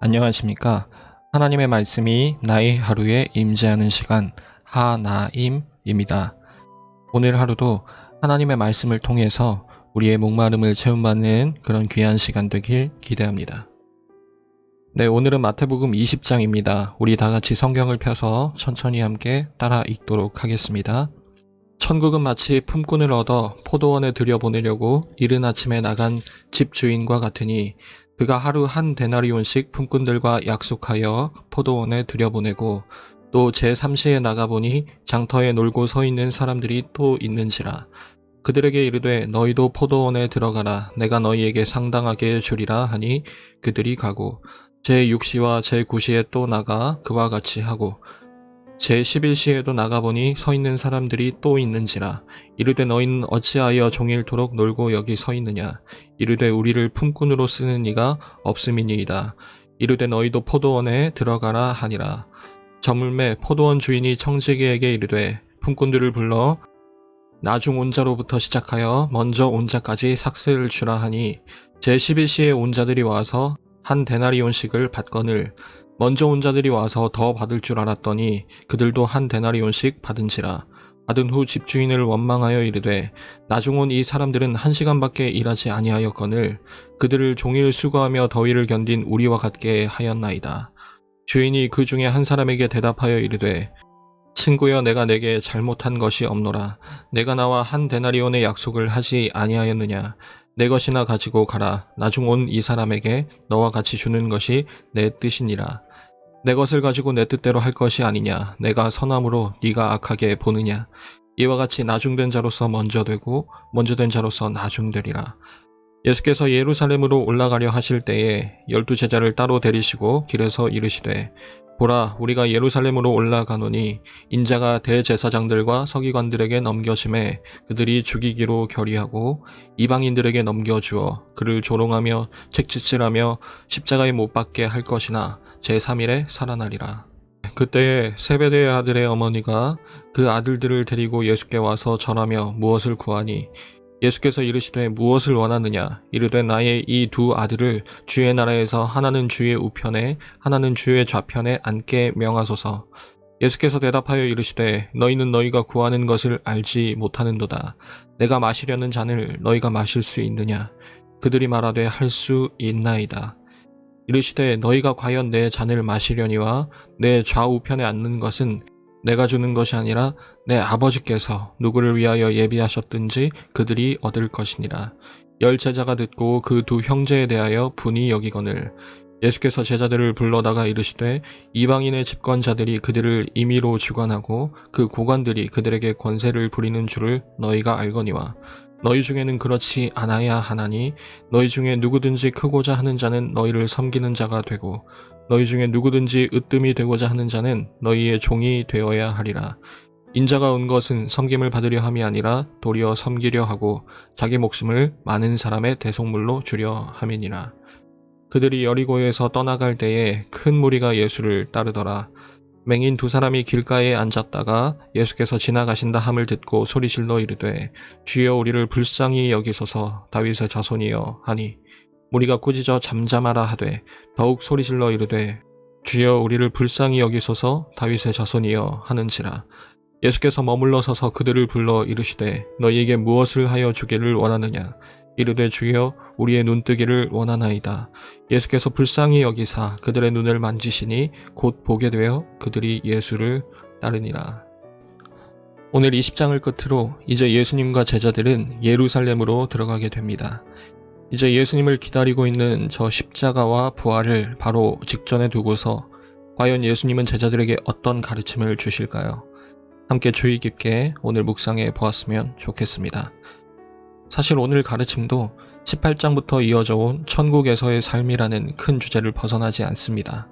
안녕하십니까. 하나님의 말씀이 나의 하루에 임재하는 시간 하나임입니다. 오늘 하루도 하나님의 말씀을 통해서 우리의 목마름을 채움받는 그런 귀한 시간 되길 기대합니다. 네, 오늘은 마태복음 20장입니다. 우리 다같이 성경을 펴서 천천히 함께 따라 읽도록 하겠습니다. 천국은 마치 품꾼을 얻어 포도원에 들여보내려고 이른 아침에 나간 집주인과 같으니 그가 하루 한 데나리온씩 품꾼들과 약속하여 포도원에 들여보내고 또 제3시에 나가보니 장터에 놀고 서 있는 사람들이 또 있는지라. 그들에게 이르되 너희도 포도원에 들어가라. 내가 너희에게 상당하게 주리라 하니 그들이 가고 제6시와 제9시에 또 나가 그와 같이 하고 제11시에도 나가보니 서 있는 사람들이 또 있는지라. 이르되 너희는 어찌하여 종일토록 놀고 여기 서 있느냐. 이르되 우리를 품꾼으로 쓰는 이가 없음이니이다. 이르되 너희도 포도원에 들어가라 하니라. 저물매 포도원 주인이 청지기에게 이르되 품꾼들을 불러 나중 온 자로부터 시작하여 먼저 온 자까지 삭세를 주라 하니 제11시에 온 자들이 와서 한 데나리온씩을 받거늘 먼저 온 자들이 와서 더 받을 줄 알았더니 그들도 한 데나리온씩 받은지라. 받은 후 집주인을 원망하여 이르되 나중 온 이 사람들은 1시간밖에 일하지 아니하였거늘 그들을 종일 수고하며 더위를 견딘 우리와 같게 하였나이다. 주인이 그 중에 한 사람에게 대답하여 이르되 친구여, 내가 내게 잘못한 것이 없노라. 내가 나와 한 데나리온의 약속을 하지 아니하였느냐. 내 것이나 가지고 가라. 나중 온 이 사람에게 너와 같이 주는 것이 내 뜻이니라. 내 것을 가지고 내 뜻대로 할 것이 아니냐. 내가 선함으로 네가 악하게 보느냐. 이와 같이 나중된 자로서 먼저 되고 먼저 된 자로서 나중되리라. 예수께서 예루살렘으로 올라가려 하실 때에 12제자를 따로 데리시고 길에서 이르시되 보라, 우리가 예루살렘으로 올라가노니 인자가 대제사장들과 서기관들에게 넘겨짐에 그들이 죽이기로 결의하고 이방인들에게 넘겨주어 그를 조롱하며 책짓질하며 십자가에 못 박게 할 것이나 제3일에 살아나리라. 그때에 세베대의 아들의 어머니가 그 아들들을 데리고 예수께 와서 전하며 무엇을 구하니 예수께서 이르시되 무엇을 원하느냐. 이르되 나의 이 두 아들을 주의 나라에서 하나는 주의 우편에 하나는 주의 좌편에 앉게 명하소서. 예수께서 대답하여 이르시되 너희는 너희가 구하는 것을 알지 못하는도다. 내가 마시려는 잔을 너희가 마실 수 있느냐. 그들이 말하되 할 수 있나이다. 이르시되 너희가 과연 내 잔을 마시려니와 내 좌우편에 앉는 것은 내가 주는 것이 아니라 내 아버지께서 누구를 위하여 예비하셨든지 그들이 얻을 것이니라. 10제자가 듣고 그 두 형제에 대하여 분이 여기거늘 예수께서 제자들을 불러다가 이르시되 이방인의 집권자들이 그들을 임의로 주관하고 그 고관들이 그들에게 권세를 부리는 줄을 너희가 알거니와 너희 중에는 그렇지 않아야 하나니 너희 중에 누구든지 크고자 하는 자는 너희를 섬기는 자가 되고 너희 중에 누구든지 으뜸이 되고자 하는 자는 너희의 종이 되어야 하리라. 인자가 온 것은 섬김을 받으려 함이 아니라 도리어 섬기려 하고 자기 목숨을 많은 사람의 대속물로 주려 함이니라. 그들이 여리고에서 떠나갈 때에 큰 무리가 예수를 따르더라. 맹인 두 사람이 길가에 앉았다가 예수께서 지나가신다 함을 듣고 소리질러 이르되 주여, 우리를 불쌍히 여기소서. 다윗의 자손이여 하니 무리가 꾸짖어 잠잠하라 하되 더욱 소리질러 이르되 주여, 우리를 불쌍히 여기소서. 다윗의 자손이여 하는지라. 예수께서 머물러 서서 그들을 불러 이르시되 너희에게 무엇을 하여 주기를 원하느냐. 이르되 주여, 우리의 눈뜨기를 원하나이다. 예수께서 불쌍히 여기사 그들의 눈을 만지시니 곧 보게 되어 그들이 예수를 따르니라. 오늘 20장을 끝으로 이제 예수님과 제자들은 예루살렘으로 들어가게 됩니다. 이제 예수님을 기다리고 있는 저 십자가와 부활을 바로 직전에 두고서 과연 예수님은 제자들에게 어떤 가르침을 주실까요? 함께 주의 깊게 오늘 묵상해 보았으면 좋겠습니다. 사실 오늘 가르침도 18장부터 이어져 온 천국에서의 삶이라는 큰 주제를 벗어나지 않습니다.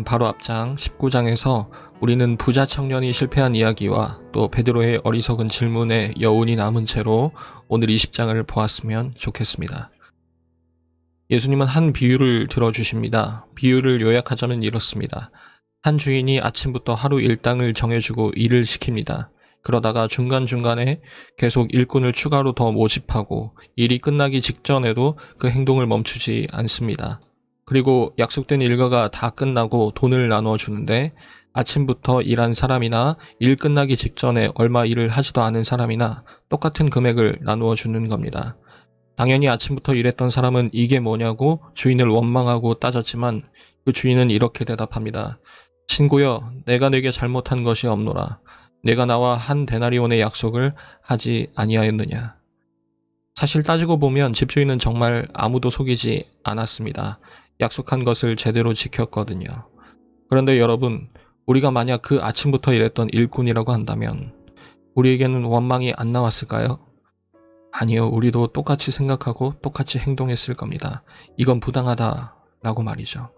바로 앞장 19장에서 우리는 부자 청년이 실패한 이야기와 또 베드로의 어리석은 질문에 여운이 남은 채로 오늘 20장을 보았으면 좋겠습니다. 예수님은 한 비유를 들어주십니다. 비유를 요약하자면 이렇습니다. 한 주인이 아침부터 하루 일당을 정해주고 일을 시킵니다. 그러다가 중간중간에 계속 일꾼을 추가로 더 모집하고 일이 끝나기 직전에도 그 행동을 멈추지 않습니다. 그리고 약속된 일과가 다 끝나고 돈을 나눠 주는데 아침부터 일한 사람이나 일 끝나기 직전에 얼마 일을 하지도 않은 사람이나 똑같은 금액을 나누어 주는 겁니다. 당연히 아침부터 일했던 사람은 이게 뭐냐고 주인을 원망하고 따졌지만 그 주인은 이렇게 대답합니다. 친구여, 내가 네게 잘못한 것이 없노라. 내가 나와 한 데나리온의 약속을 하지 아니하였느냐. 사실 따지고 보면 집주인은 정말 아무도 속이지 않았습니다. 약속한 것을 제대로 지켰거든요. 그런데 여러분, 우리가 만약 그 아침부터 일했던 일꾼이라고 한다면 우리에게는 원망이 안 나왔을까요? 아니요, 우리도 똑같이 생각하고 똑같이 행동했을 겁니다. 이건 부당하다라고 말이죠.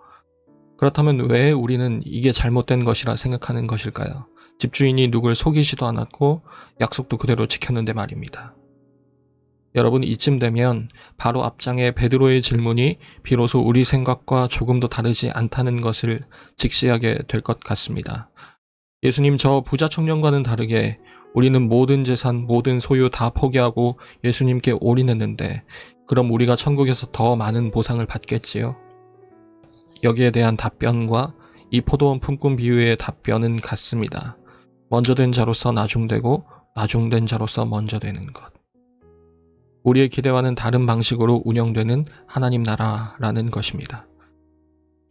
그렇다면 왜 우리는 이게 잘못된 것이라 생각하는 것일까요? 집주인이 누굴 속이지도 않았고 약속도 그대로 지켰는데 말입니다. 여러분, 이쯤 되면 바로 앞장에 베드로의 질문이 비로소 우리 생각과 조금도 다르지 않다는 것을 직시하게 될 것 같습니다. 예수님, 저 부자 청년과는 다르게 우리는 모든 재산, 모든 소유 다 포기하고 예수님께 올인했는데 그럼 우리가 천국에서 더 많은 보상을 받겠지요? 여기에 대한 답변과 이 포도원 품꾼 비유의 답변은 같습니다. 먼저 된 자로서 나중되고 나중된 자로서 먼저 되는 것. 우리의 기대와는 다른 방식으로 운영되는 하나님 나라라는 것입니다.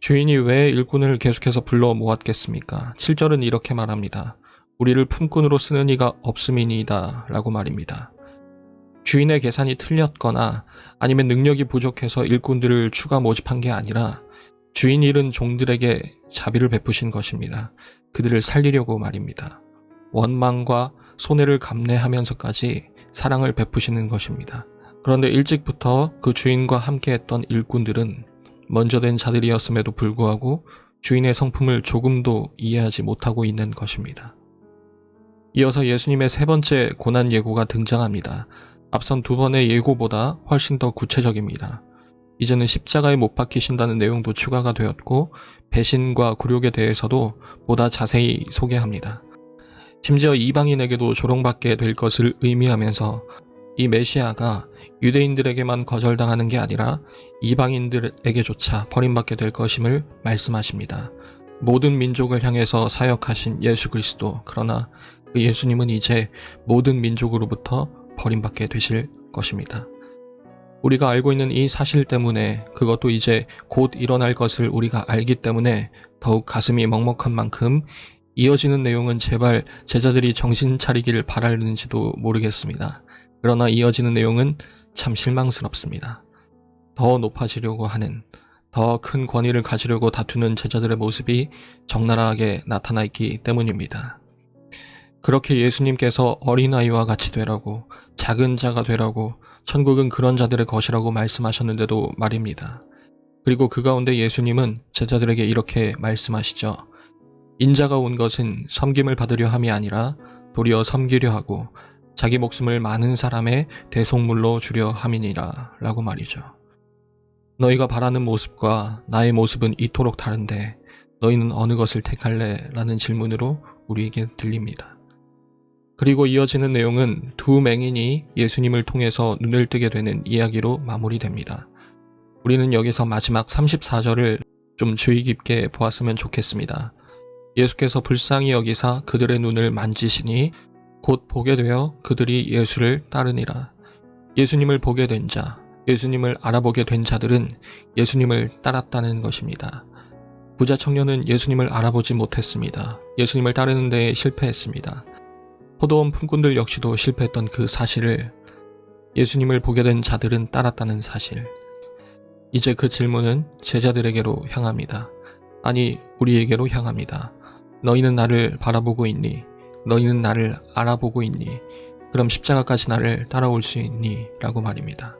주인이 왜 일꾼을 계속해서 불러 모았겠습니까? 7절은 이렇게 말합니다. 우리를 품꾼으로 쓰는 이가 없음이니이다 라고 말입니다. 주인의 계산이 틀렸거나 아니면 능력이 부족해서 일꾼들을 추가 모집한 게 아니라 주인이 잃은 종들에게 자비를 베푸신 것입니다. 그들을 살리려고 말입니다. 원망과 손해를 감내하면서까지 사랑을 베푸시는 것입니다. 그런데 일찍부터 그 주인과 함께했던 일꾼들은 먼저 된 자들이었음에도 불구하고 주인의 성품을 조금도 이해하지 못하고 있는 것입니다. 이어서 예수님의 세 번째 고난 예고가 등장합니다. 앞선 두 번의 예고보다 훨씬 더 구체적입니다. 이제는 십자가에 못 박히신다는 내용도 추가가 되었고 배신과 굴욕에 대해서도 보다 자세히 소개합니다. 심지어 이방인에게도 조롱받게 될 것을 의미하면서 이 메시아가 유대인들에게만 거절당하는 게 아니라 이방인들에게조차 버림받게 될 것임을 말씀하십니다. 모든 민족을 향해서 사역하신 예수 그리스도, 그러나 그 예수님은 이제 모든 민족으로부터 버림받게 되실 것입니다. 우리가 알고 있는 이 사실 때문에, 그것도 이제 곧 일어날 것을 우리가 알기 때문에 더욱 가슴이 먹먹한 만큼 이어지는 내용은 제발 제자들이 정신 차리기를 바라는지도 모르겠습니다. 그러나 이어지는 내용은 참 실망스럽습니다. 더 높아지려고 하는, 더 큰 권위를 가지려고 다투는 제자들의 모습이 적나라하게 나타나 있기 때문입니다. 그렇게 예수님께서 어린아이와 같이 되라고, 작은 자가 되라고, 천국은 그런 자들의 것이라고 말씀하셨는데도 말입니다. 그리고 그 가운데 예수님은 제자들에게 이렇게 말씀하시죠. 인자가 온 것은 섬김을 받으려 함이 아니라 도리어 섬기려 하고 자기 목숨을 많은 사람의 대속물로 주려 함이니라 라고 말이죠. 너희가 바라는 모습과 나의 모습은 이토록 다른데 너희는 어느 것을 택할래? 라는 질문으로 우리에게 들립니다. 그리고 이어지는 내용은 두 맹인이 예수님을 통해서 눈을 뜨게 되는 이야기로 마무리됩니다. 우리는 여기서 마지막 34절을 좀 주의 깊게 보았으면 좋겠습니다. 예수께서 불쌍히 여기사 그들의 눈을 만지시니 곧 보게 되어 그들이 예수를 따르니라. 예수님을 보게 된 자, 예수님을 알아보게 된 자들은 예수님을 따랐다는 것입니다. 부자 청년은 예수님을 알아보지 못했습니다. 예수님을 따르는 데에 실패했습니다. 포도원 품꾼들 역시도 실패했던 그 사실을 예수님을 보게 된 자들은 따랐다는 사실. 이제 그 질문은 제자들에게로 향합니다. 아니, 우리에게로 향합니다. 너희는 나를 바라보고 있니? 너희는 나를 알아보고 있니? 그럼 십자가까지 나를 따라올 수 있니? 라고 말입니다.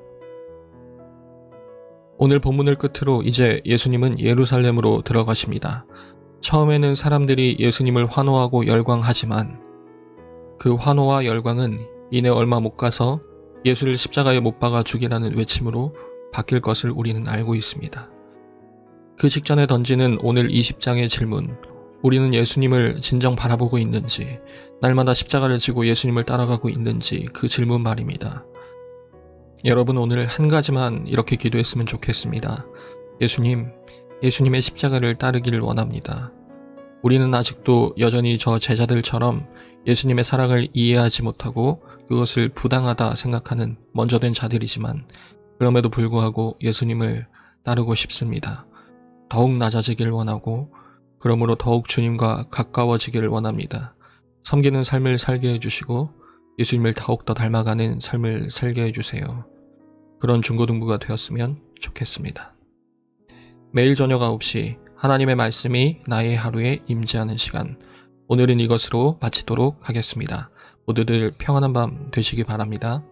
오늘 본문을 끝으로 이제 예수님은 예루살렘으로 들어가십니다. 처음에는 사람들이 예수님을 환호하고 열광하지만 그 환호와 열광은 이내 얼마 못 가서 예수를 십자가에 못 박아 죽이라는 외침으로 바뀔 것을 우리는 알고 있습니다. 그 직전에 던지는 오늘 20장의 질문, 우리는 예수님을 진정 바라보고 있는지, 날마다 십자가를 지고 예수님을 따라가고 있는지 그 질문 말입니다. 여러분 오늘 한 가지만 이렇게 기도했으면 좋겠습니다. 예수님, 예수님의 십자가를 따르기를 원합니다. 우리는 아직도 여전히 저 제자들처럼 예수님의 사랑을 이해하지 못하고 그것을 부당하다 생각하는 먼저 된 자들이지만 그럼에도 불구하고 예수님을 따르고 싶습니다. 더욱 낮아지기를 원하고 그러므로 더욱 주님과 가까워지기를 원합니다. 섬기는 삶을 살게 해주시고 예수님을 더욱 더 닮아가는 삶을 살게 해주세요. 그런 중고등부가 되었으면 좋겠습니다. 매일 저녁 9시 하나님의 말씀이 나의 하루에 임재하는 시간, 오늘은 이것으로 마치도록 하겠습니다. 모두들 평안한 밤 되시기 바랍니다.